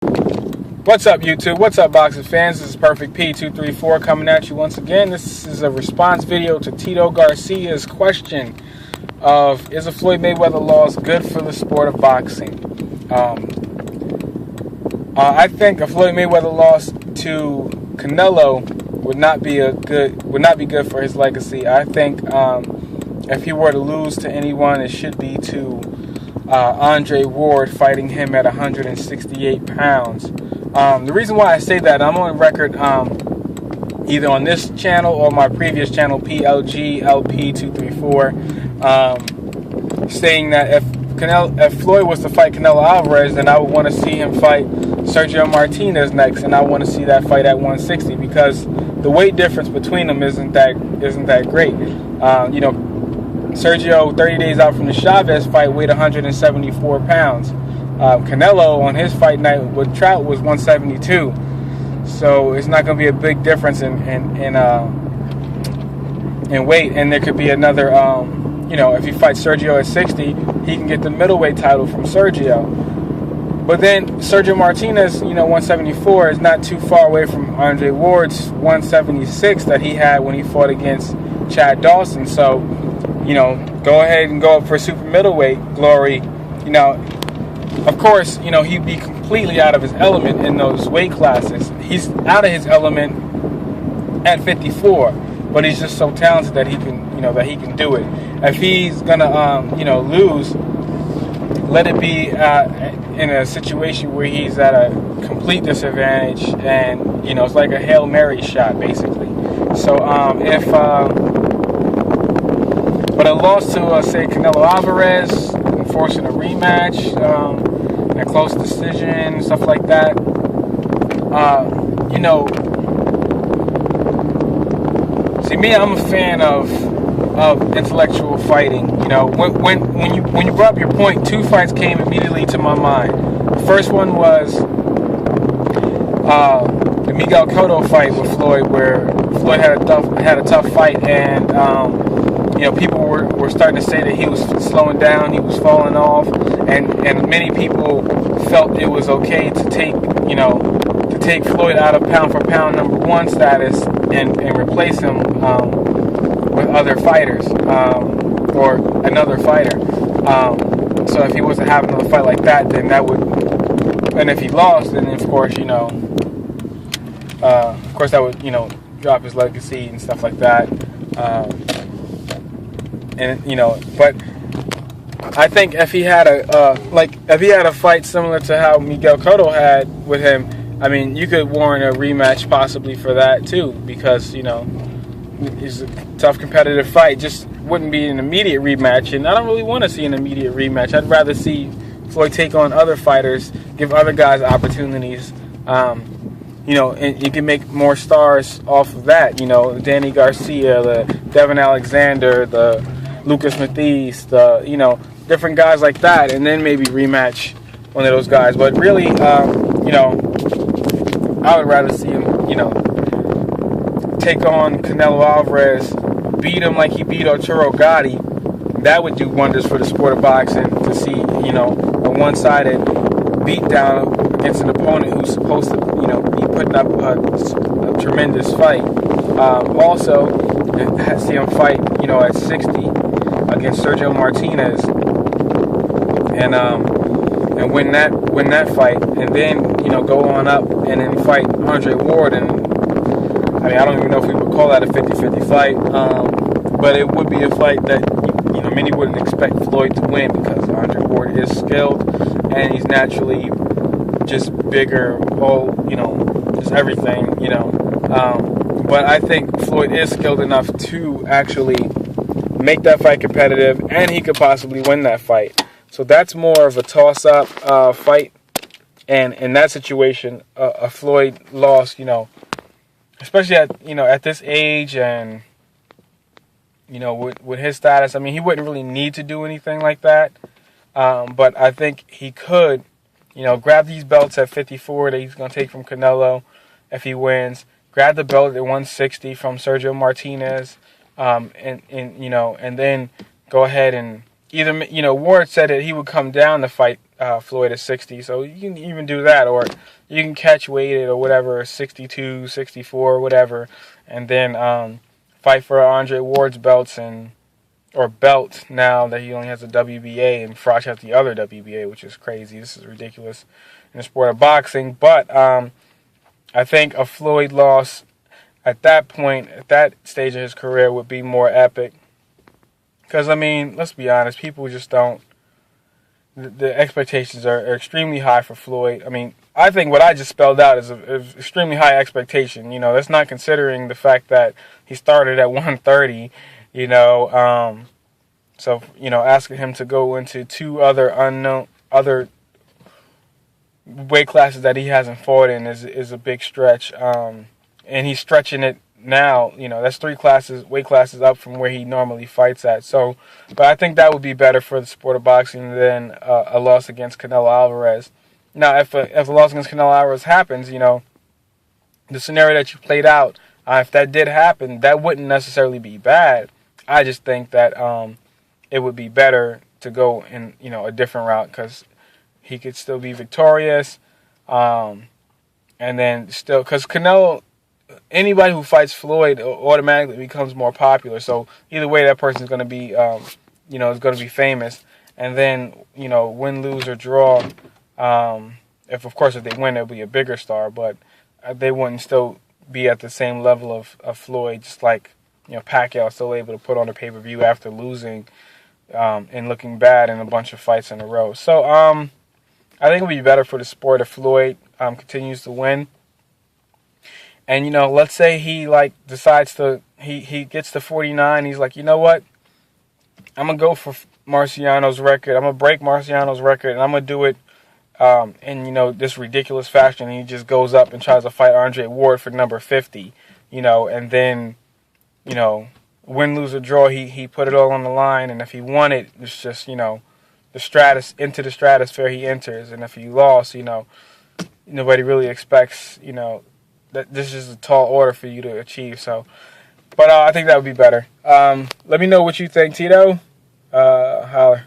What's up, YouTube? What's up, boxing fans? This is Perfect P234 coming at you once again. This is a response video to Tito Garcia's question of, is a Floyd Mayweather loss good for the sport of boxing? I think a Floyd Mayweather loss to Canelo would not be good for his legacy. I think if he were to lose to anyone, it should be to Andre Ward, fighting him at 168 pounds. The reason why I say that, I'm on record either on this channel or my previous channel, PLGLP234, saying that if Floyd was to fight Canelo Alvarez, then I would want to see him fight Sergio Martinez next, and I want to see that fight at 160 because the weight difference between them isn't that great. Sergio, 30 days out from the Chavez fight, weighed 174 pounds. Canelo on his fight night with Trout was 172, so it's not going to be a big difference in weight. And there could be another, if he fights Sergio at 60, he can get the middleweight title from Sergio. But then Sergio Martinez, 174 is not too far away from Andre Ward's 176 that he had when he fought against Chad Dawson. So, go ahead and go up for super middleweight glory. Of course, he'd be completely out of his element in those weight classes. He's out of his element at 54, but he's just so talented that he can do it. If he's gonna, lose, let it be in a situation where he's at a complete disadvantage, and it's like a Hail Mary shot, basically. So, but a loss to say Canelo Alvarez, forcing a rematch, a close decision, stuff like that. See, me, I'm a fan of intellectual fighting. When you brought up your point, two fights came immediately to my mind. The first one was the Miguel Cotto fight with Floyd, where Floyd had a tough fight, and people were starting to say that he was slowing down, he was falling off, and many people felt it was okay to take Floyd out of pound for pound #1 status and replace him with other fighters or another fighter. So if he was to have another fight like that, then that would, and if he lost, then of course that would drop his legacy and stuff like that. But I think if he had a fight similar to how Miguel Cotto had with him, I mean, you could warrant a rematch possibly for that too, because it's a tough competitive fight. Just wouldn't be an immediate rematch, and I don't really want to see an immediate rematch. I'd rather see Floyd take on other fighters, give other guys opportunities. And you can make more stars off of that. Danny Garcia, the Devin Alexander, the Lucas Matthys, the different guys like that, and then maybe rematch one of those guys. But really, I would rather see him, take on Canelo Alvarez, beat him like he beat Arturo Gatti. That would do wonders for the sport of boxing, to see, a one-sided beatdown against an opponent who's supposed to, be putting up a tremendous fight. Also, see him fight, at 60 against Sergio Martinez, and win that fight, and then go on up and then fight Andre Ward. And I mean, I don't even know if we would call that a 50-50 fight, but it would be a fight that many wouldn't expect Floyd to win, because Andre Ward is skilled and he's naturally just bigger, just everything, but I think Floyd is skilled enough to actually make that fight competitive, and he could possibly win that fight. So that's more of a toss-up fight, and in that situation, a Floyd loss, especially at this age, and with his status, I mean, he wouldn't really need to do anything like that, but I think he could, grab these belts at 54 that he's going to take from Canelo if he wins, grab the belt at 160 from Sergio Martinez, and then go ahead and either, Ward said that he would come down to fight Floyd at 60. So you can even do that, or you can catch weighted or whatever, 62, 64, whatever, and then fight for Andre Ward's belts or belt now that he only has a WBA and Froch has the other WBA, which is crazy. This is ridiculous in the sport of boxing. But I think a Floyd loss at that point, at that stage of his career, would be more epic. Because, I mean, let's be honest, people just don't. The expectations are extremely high for Floyd. I mean, I think what I just spelled out is an extremely high expectation. You know, that's not considering the fact that he started at 130. You know, so you know, asking him to go into two other weight classes that he hasn't fought in is a big stretch. And he's stretching it now. You know, that's weight classes up from where he normally fights at. So, but I think that would be better for the sport of boxing than a loss against Canelo Alvarez. Now, if a loss against Canelo Alvarez happens, you know, the scenario that you played out, if that did happen, that wouldn't necessarily be bad. I just think that it would be better to go in, you know, a different route because he could still be victorious, and then still because Canelo, anybody who fights Floyd automatically becomes more popular. So either way, that person's going to be, you know, is going to be famous. And then, you know, win, lose, or draw. If they win, they'll be a bigger star, but they wouldn't still be at the same level of Floyd, just like, you know, Pacquiao still able to put on a pay-per-view after losing and looking bad in a bunch of fights in a row. So I think it would be better for the sport if Floyd continues to win. And, you know, let's say he, like, decides to, he gets to 49, he's like, you know what, I'm going to go for Marciano's record, I'm going to break Marciano's record, and I'm going to do it in, you know, this ridiculous fashion. He just goes up and tries to fight Andre Ward for number 50, you know, and then, you know, win, lose, or draw, he put it all on the line, and if he won it, it's just, you know, into the stratosphere he enters, and if he lost, you know, nobody really expects, you know, that this is a tall order for you to achieve. So, but I think that would be better. Let me know what you think, Tito. Holler.